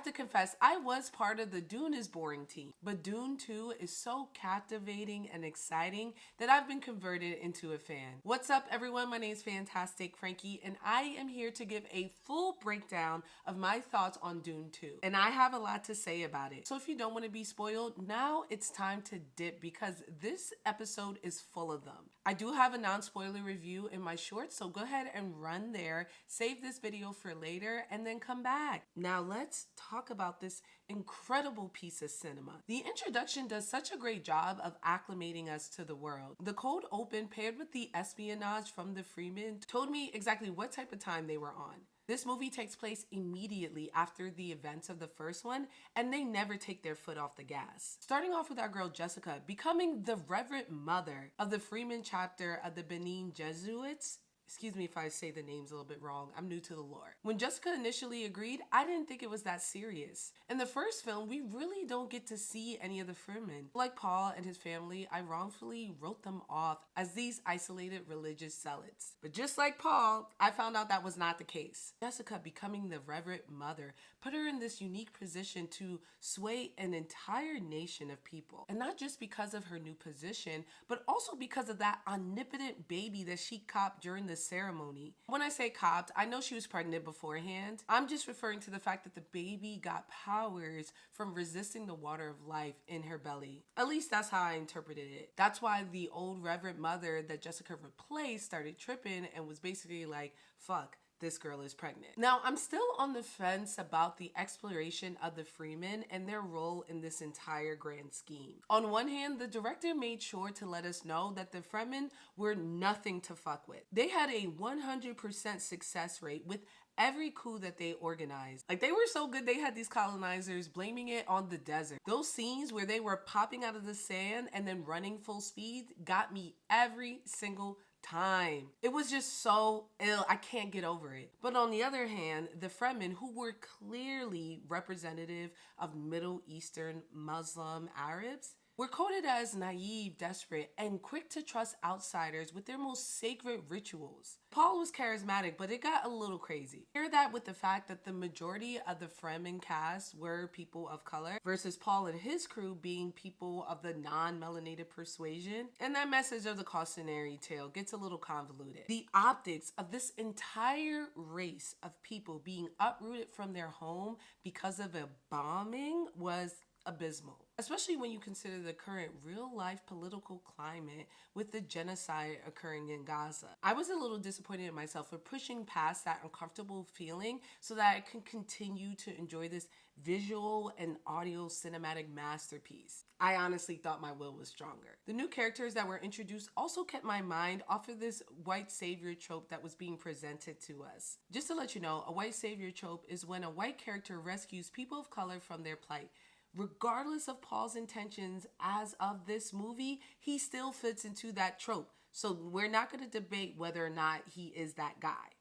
to confess, I was part of the Dune is boring team, but Dune 2 is so captivating and exciting that I've been converted into a fan. What's up, everyone? My name is Fantastic Frankie, and I am here to give a full breakdown of my thoughts on Dune 2. And I have a lot to say about it. So if you don't want to be spoiled, now it's time to dip because this episode is full of them. I do have a non-spoiler review in my shorts, so go ahead and run there, save this video for later, and then come back. Now let's talk about this incredible piece of cinema. The introduction does such a great job of acclimating us to the world. The cold open paired with the espionage from the Freemen told me exactly what type of time they were on. This movie takes place immediately after the events of the first one, and they never take their foot off the gas. Starting off with our girl Jessica becoming the Reverend Mother of the Freeman chapter of the Benin Jesuits. Excuse me if I say the names a little bit wrong. I'm new to the lore. When Jessica initially agreed, I didn't think it was that serious. In the first film, we really don't get to see any of the Freemen. Like Paul and his family, I wrongfully wrote them off as these isolated religious zealots. But just like Paul, I found out that was not the case. Jessica becoming the Reverend Mother put her in this unique position to sway an entire nation of people. And not just because of her new position, but also because of that omnipotent baby that she copped during the ceremony. When I say copped, I know she was pregnant beforehand. I'm just referring to the fact that the baby got powers from resisting the water of life in her belly. At least that's how I interpreted it. That's why the old Reverend Mother that Jessica replaced started tripping and was basically like, fuck, this girl is pregnant. Now, I'm still on the fence about the exploration of the Freemen and their role in this entire grand scheme. On one hand, the director made sure to let us know that the Fremen were nothing to fuck with. They had a 100% success rate with every coup that they organized. Like, they were so good, they had these colonizers blaming it on the desert. Those scenes where they were popping out of the sand and then running full speed got me every single time. It was just so ill. I can't get over it. But on the other hand, the Fremen, who were clearly representative of Middle Eastern Muslim Arabs, were quoted as naive, desperate, and quick to trust outsiders with their most sacred rituals. Paul was charismatic, but it got a little crazy. Hear that with the fact that the majority of the Fremen cast were people of color versus Paul and his crew being people of the non-melanated persuasion. And that message of the cautionary tale gets a little convoluted. The optics of this entire race of people being uprooted from their home because of a bombing was abysmal, especially when you consider the current real-life political climate with the genocide occurring in Gaza. I was a little disappointed in myself for pushing past that uncomfortable feeling so that I can continue to enjoy this visual and audio cinematic masterpiece. I honestly thought my will was stronger. The new characters that were introduced also kept my mind off of this white savior trope that was being presented to us. Just to let you know, a white savior trope is when a white character rescues people of color from their plight. Regardless of Paul's intentions as of this movie, he still fits into that trope. So we're not going to debate whether or not he is that guy.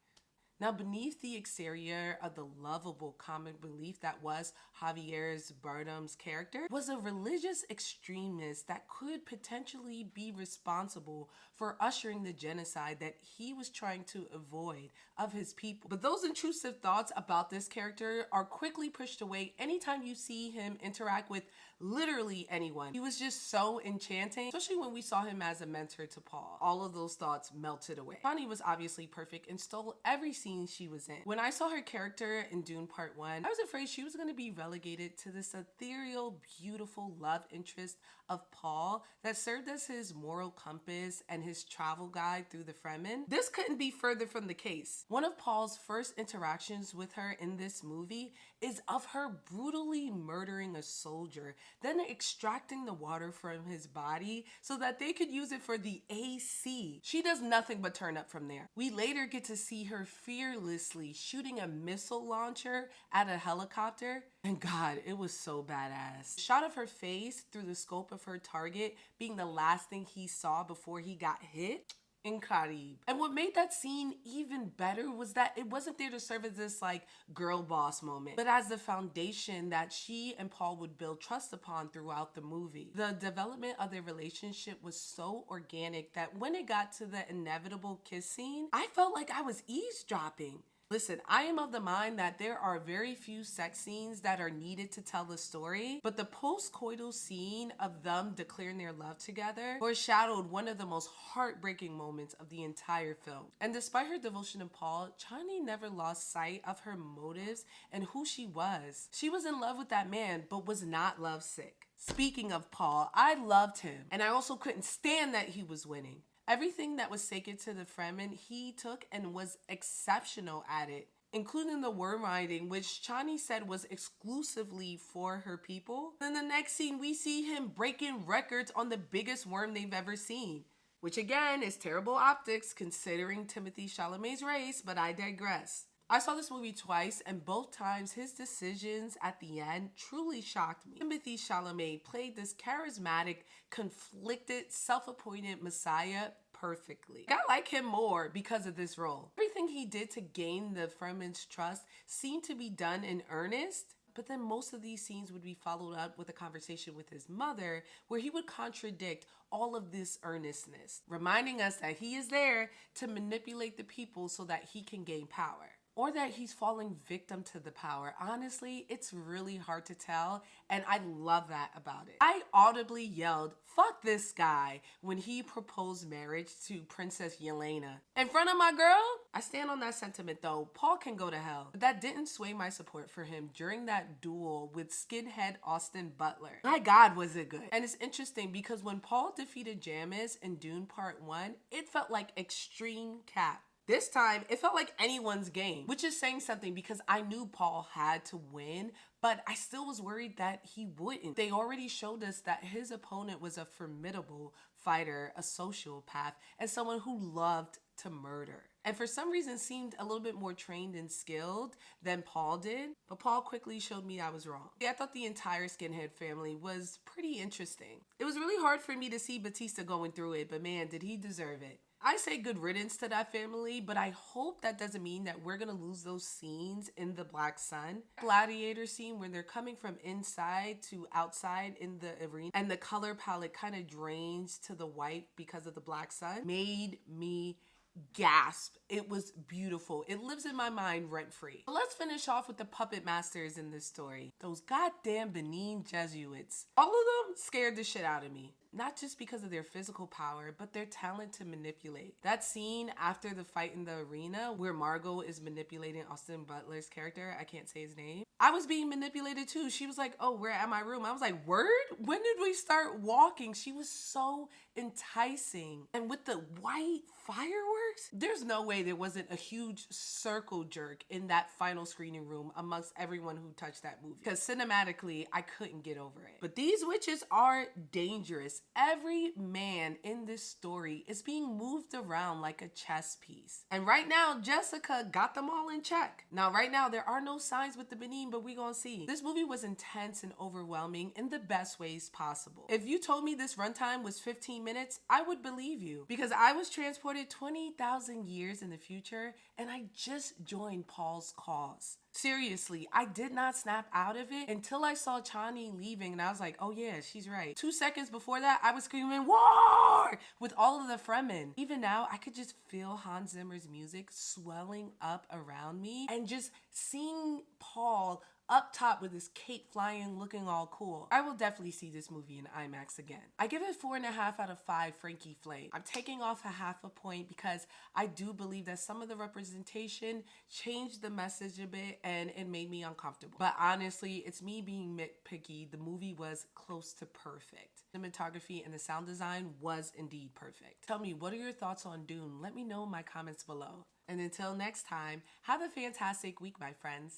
Now, beneath the exterior of the lovable comic relief that was Javier Bardem's character was a religious extremist that could potentially be responsible for ushering the genocide that he was trying to avoid of his people. But those intrusive thoughts about this character are quickly pushed away anytime you see him interact with literally anyone. He was just so enchanting, especially when we saw him as a mentor to Paul. All of those thoughts melted away. Connie was obviously perfect and stole every scene she was in. When I saw her character in Dune Part 1, I was afraid she was going to be relegated to this ethereal, beautiful love interest of Paul that served as his moral compass and his travel guide through the Fremen. This couldn't be further from the case. One of Paul's first interactions with her in this movie is of her brutally murdering a soldier, then extracting the water from his body so that they could use it for the AC. She does nothing but turn up from there. We later get to see her fearlessly shooting a missile launcher at a helicopter, and God, it was so badass. The shot of her face through the scope of her target being the last thing he saw before he got hit. Incredible. And what made that scene even better was that it wasn't there to serve as this like girl boss moment, but as the foundation that she and Paul would build trust upon throughout the movie. The development of their relationship was so organic that when it got to the inevitable kiss scene, I felt like I was eavesdropping. Listen, I am of the mind that there are very few sex scenes that are needed to tell the story, but the post-coital scene of them declaring their love together foreshadowed one of the most heartbreaking moments of the entire film. And despite her devotion to Paul, Chani never lost sight of her motives and who she was. She was in love with that man, but was not lovesick. Speaking of Paul, I loved him, and I also couldn't stand that he was winning. Everything that was sacred to the Fremen, he took and was exceptional at it, including the worm riding, which Chani said was exclusively for her people. Then the next scene, we see him breaking records on the biggest worm they've ever seen, which again is terrible optics considering Timothée Chalamet's race, but I digress. I saw this movie twice, and both times his decisions at the end truly shocked me. Timothée Chalamet played this charismatic, conflicted, self-appointed messiah perfectly. I like him more because of this role. Everything he did to gain the Fremen's trust seemed to be done in earnest, but then most of these scenes would be followed up with a conversation with his mother where he would contradict all of this earnestness, reminding us that he is there to manipulate the people so that he can gain power. Or that he's falling victim to the power. Honestly, it's really hard to tell, and I love that about it. I audibly yelled, "Fuck this guy," when he proposed marriage to Princess Yelena in front of my girl. I stand on that sentiment though. Paul can go to hell. But that didn't sway my support for him during that duel with skinhead Austin Butler. My God, was it good. And it's interesting because when Paul defeated Jamis in Dune Part 1, it felt like extreme cap. This time, it felt like anyone's game, which is saying something because I knew Paul had to win, but I still was worried that he wouldn't. They already showed us that his opponent was a formidable fighter, a sociopath, and someone who loved to murder. And for some reason seemed a little bit more trained and skilled than Paul did. But Paul quickly showed me I was wrong. I thought the entire skinhead family was pretty interesting. It was really hard for me to see Batista going through it, but man, did he deserve it. I say good riddance to that family, but I hope that doesn't mean that we're gonna lose those scenes in the Black Sun. Gladiator scene where they're coming from inside to outside in the arena and the color palette kind of drains to the white because of the Black Sun made me gasp. It was beautiful. It lives in my mind rent-free. Let's finish off with the puppet masters in this story. Those goddamn Benin Jesuits. All of them scared the shit out of me. Not just because of their physical power, but their talent to manipulate. That scene after the fight in the arena where Margot is manipulating Austin Butler's character, I can't say his name. I was being manipulated too. She was like, "Oh, we're at my room." I was like, "Word? When did we start walking?" She was so enticing. And with the white fireworks, there's no way there wasn't a huge circle jerk in that final screening room amongst everyone who touched that movie. Because cinematically, I couldn't get over it. But these witches are dangerous. Every man in this story is being moved around like a chess piece. And right now, Jessica got them all in check. Now, right now, there are no signs with the Benin, but we gonna see. This movie was intense and overwhelming in the best ways possible. If you told me this runtime was 15 minutes, I would believe you. Because I was transported 20,000 years in the future, and I just joined Paul's cause. Seriously, I did not snap out of it until I saw Chani leaving and I was like, oh yeah, she's right. 2 seconds before that, I was screaming, "War!" with all of the Fremen. Even now, I could just feel Hans Zimmer's music swelling up around me and just seeing Paul up top with his cape flying, looking all cool. I will definitely see this movie in IMAX again. I give it 4.5 out of 5 Frankie Flame. I'm taking off a 0.5 point because I do believe that some of the representation changed the message a bit and it made me uncomfortable. But honestly, it's me being nitpicky. The movie was close to perfect. Cinematography and the sound design was indeed perfect. Tell me, what are your thoughts on Dune? Let me know in my comments below. And until next time, have a fantastic week, my friends.